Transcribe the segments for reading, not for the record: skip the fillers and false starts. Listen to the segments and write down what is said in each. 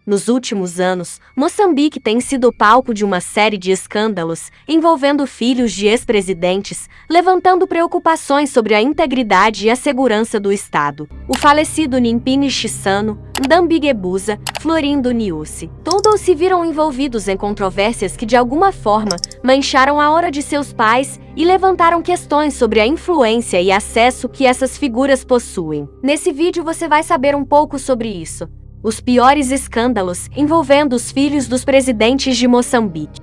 Nos últimos anos, Moçambique tem sido palco de uma série de escândalos envolvendo filhos de ex-presidentes, levantando preocupações sobre a integridade e a segurança do Estado. O falecido Nimpini Chissano, Ndambi Gebuza, Florindo Niusi, todos se viram envolvidos em controvérsias que de alguma forma mancharam a honra de seus pais e levantaram questões sobre a influência e acesso que essas figuras possuem. Nesse vídeo você vai saber um pouco sobre isso. Os piores escândalos envolvendo os filhos dos presidentes de Moçambique.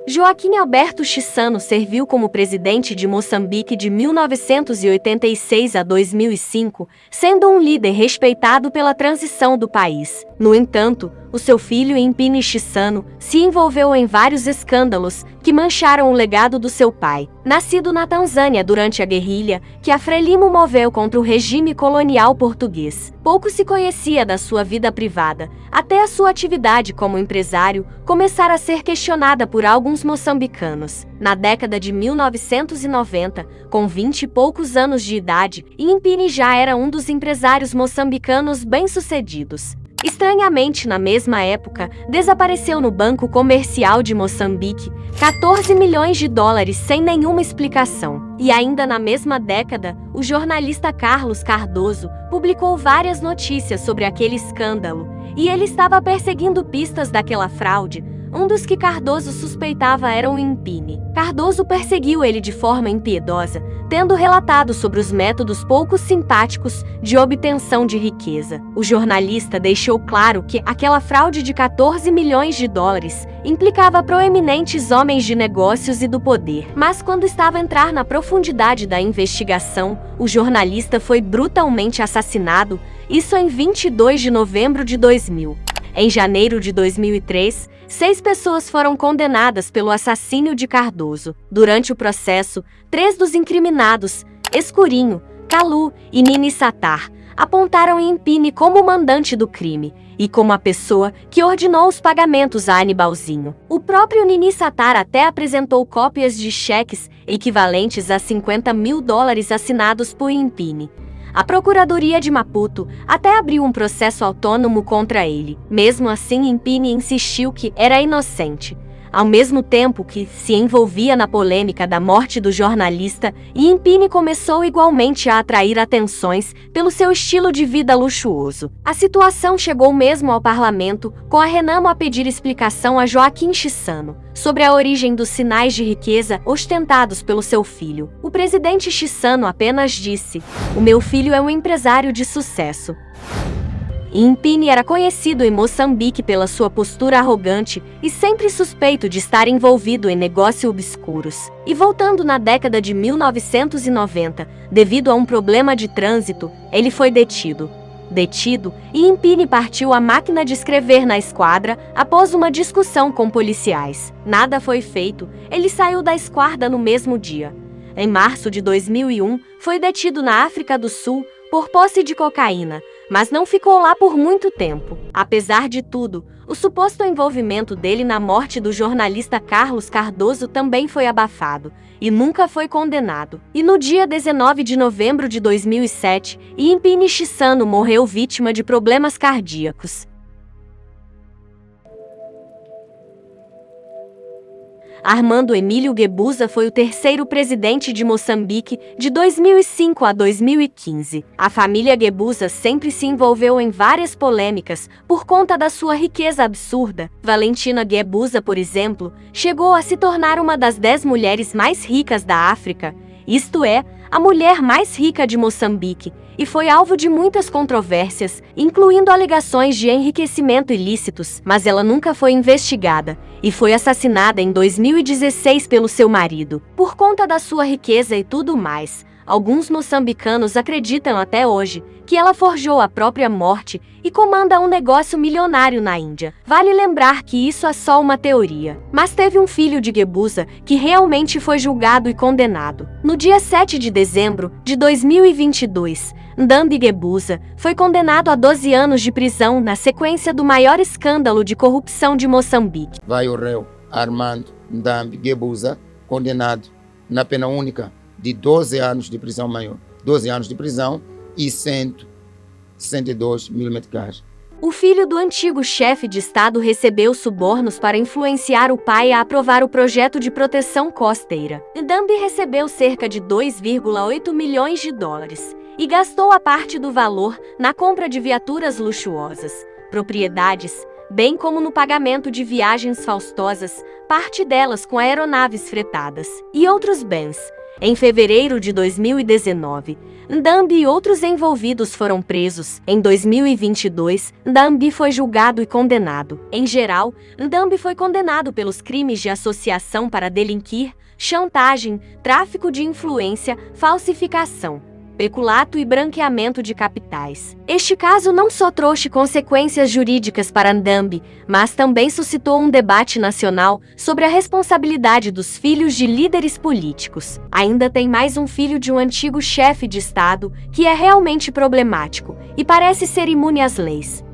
Joaquim Alberto Chissano serviu como presidente de Moçambique de 1986 a 2005, sendo um líder respeitado pela transição do país. No entanto, o seu filho Nimpini Chissano se envolveu em vários escândalos que mancharam o legado do seu pai. Nascido na Tanzânia durante a guerrilha que a Frelimo moveu contra o regime colonial português, pouco se conhecia da sua vida privada, até a sua atividade como empresário começar a ser questionada por alguns moçambicanos. Na década de 1990, com 20 e poucos anos de idade, Nimpini já era um dos empresários moçambicanos bem-sucedidos. Estranhamente, na mesma época, desapareceu no Banco Comercial de Moçambique 14 milhões de dólares sem nenhuma explicação. E ainda na mesma década, o jornalista Carlos Cardoso publicou várias notícias sobre aquele escândalo, e ele estava perseguindo pistas daquela fraude. Um dos que Cardoso suspeitava era o Nimpini. Cardoso perseguiu ele de forma impiedosa, tendo relatado sobre os métodos pouco simpáticos de obtenção de riqueza. O jornalista deixou claro que aquela fraude de 14 milhões de dólares implicava proeminentes homens de negócios e do poder. Mas quando estava a entrar na profundidade da investigação, o jornalista foi brutalmente assassinado, isso em 22 de novembro de 2000. Em janeiro de 2003, 6 pessoas foram condenadas pelo assassínio de Cardoso. Durante o processo, 3 dos incriminados, Escurinho, Calu e Nini Satar, apontaram Nimpini como o mandante do crime e como a pessoa que ordenou os pagamentos a Anibalzinho. O próprio Nini Satar até apresentou cópias de cheques equivalentes a 50 mil dólares assinados por Nimpini. A Procuradoria de Maputo até abriu um processo autônomo contra ele. Mesmo assim, Nimpini insistiu que era inocente. Ao mesmo tempo que se envolvia na polêmica da morte do jornalista, Nimpini começou igualmente a atrair atenções pelo seu estilo de vida luxuoso. A situação chegou mesmo ao parlamento, com a Renamo a pedir explicação a Joaquim Chissano sobre a origem dos sinais de riqueza ostentados pelo seu filho. O presidente Chissano apenas disse: "O meu filho é um empresário de sucesso." Nimpini era conhecido em Moçambique pela sua postura arrogante e sempre suspeito de estar envolvido em negócios obscuros. E voltando na década de 1990, devido a um problema de trânsito, ele foi detido. E Nimpini partiu a máquina de escrever na esquadra após uma discussão com policiais. Nada foi feito, ele saiu da esquadra no mesmo dia. Em março de 2001, foi detido na África do Sul por posse de cocaína, mas não ficou lá por muito tempo. Apesar de tudo, o suposto envolvimento dele na morte do jornalista Carlos Cardoso também foi abafado e nunca foi condenado. E no dia 19 de novembro de 2007, Nimpini Chissano morreu vítima de problemas cardíacos. Armando Emílio Gebuza foi o terceiro presidente de Moçambique de 2005 a 2015. A família Gebuza sempre se envolveu em várias polêmicas por conta da sua riqueza absurda. Valentina Gebuza, por exemplo, chegou a se tornar uma das 10 mulheres mais ricas da África, isto é, a mulher mais rica de Moçambique, e foi alvo de muitas controvérsias, incluindo alegações de enriquecimento ilícitos, mas ela nunca foi investigada e foi assassinada em 2016 pelo seu marido. Por conta da sua riqueza e tudo mais, alguns moçambicanos acreditam até hoje que ela forjou a própria morte e comanda um negócio milionário na Índia. Vale lembrar que isso é só uma teoria. Mas teve um filho de Gebuza que realmente foi julgado e condenado. No dia 7 de dezembro de 2022, Ndambi Gebuza foi condenado a 12 anos de prisão na sequência do maior escândalo de corrupção de Moçambique. Vai o réu Armando Ndambi Gebuza, condenado na pena única de 12 anos de prisão maior. 12 anos de prisão e 162 mil meticais. O filho do antigo chefe de Estado recebeu subornos para influenciar o pai a aprovar o projeto de proteção costeira. Ndambi recebeu cerca de 2,8 milhões de dólares e gastou a parte do valor na compra de viaturas luxuosas, propriedades, bem como no pagamento de viagens faustosas, parte delas com aeronaves fretadas, e outros bens. Em fevereiro de 2019, Ndambi e outros envolvidos foram presos. Em 2022, Ndambi foi julgado e condenado. Em geral, Ndambi foi condenado pelos crimes de associação para delinquir, chantagem, tráfico de influência, falsificação, peculato e branqueamento de capitais. Este caso não só trouxe consequências jurídicas para Ndambi, mas também suscitou um debate nacional sobre a responsabilidade dos filhos de líderes políticos. Ainda tem mais um filho de um antigo chefe de Estado que é realmente problemático e parece ser imune às leis.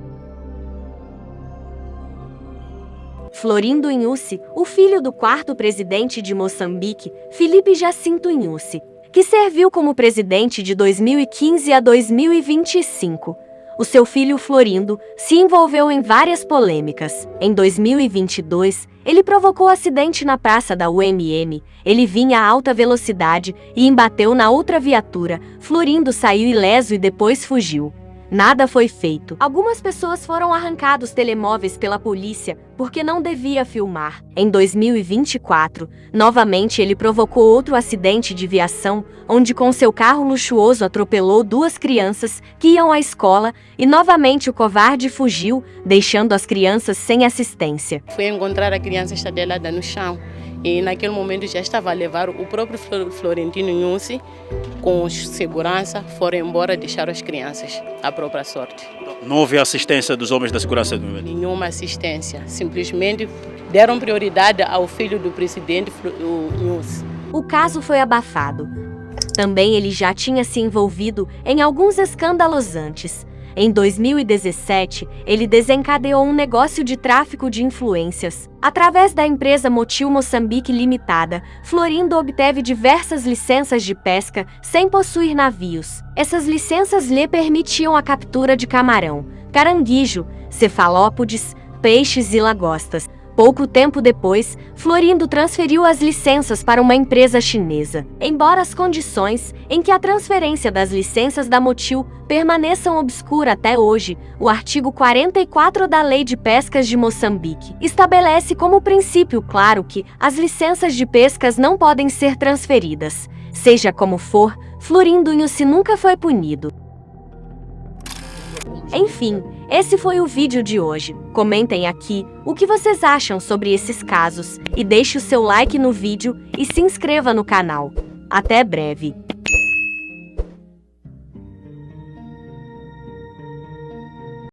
Florindo Nyusi, o filho do quarto presidente de Moçambique, Filipe Jacinto Nyusi, que serviu como presidente de 2015 a 2025. O seu filho Florindo se envolveu em várias polêmicas. Em 2022, ele provocou acidente na praça da UMM. Ele vinha a alta velocidade e embateu na outra viatura. Florindo saiu ileso e depois fugiu. Nada foi feito. Algumas pessoas foram arrancados telemóveis pela polícia porque não devia filmar. Em 2024, novamente ele provocou outro acidente de viação, onde com seu carro luxuoso atropelou 2 crianças que iam à escola e novamente o covarde fugiu, deixando as crianças sem assistência. Fui encontrar a criança estatelada no chão. E naquele momento já estava a levar o próprio Florentino Nyusi com segurança, foram embora deixar as crianças à própria sorte. Não houve assistência dos homens da segurança do momento? Nenhuma assistência, simplesmente deram prioridade ao filho do presidente Nyusi. O caso foi abafado. Também ele já tinha se envolvido em alguns escândalos antes. Em 2017, ele desencadeou um negócio de tráfico de influências. Através da empresa Motil Moçambique Limitada, Florindo obteve diversas licenças de pesca sem possuir navios. Essas licenças lhe permitiam a captura de camarão, caranguejo, cefalópodes, peixes e lagostas. Pouco tempo depois, Florindo transferiu as licenças para uma empresa chinesa. Embora as condições em que a transferência das licenças da Motil permaneçam obscuras até hoje, o artigo 44 da Lei de Pescas de Moçambique estabelece como princípio claro que as licenças de pescas não podem ser transferidas. Seja como for, Florindo Nyusi nunca foi punido. Enfim, esse foi o vídeo de hoje. Comentem aqui o que vocês acham sobre esses casos e deixe o seu like no vídeo e se inscreva no canal. Até breve!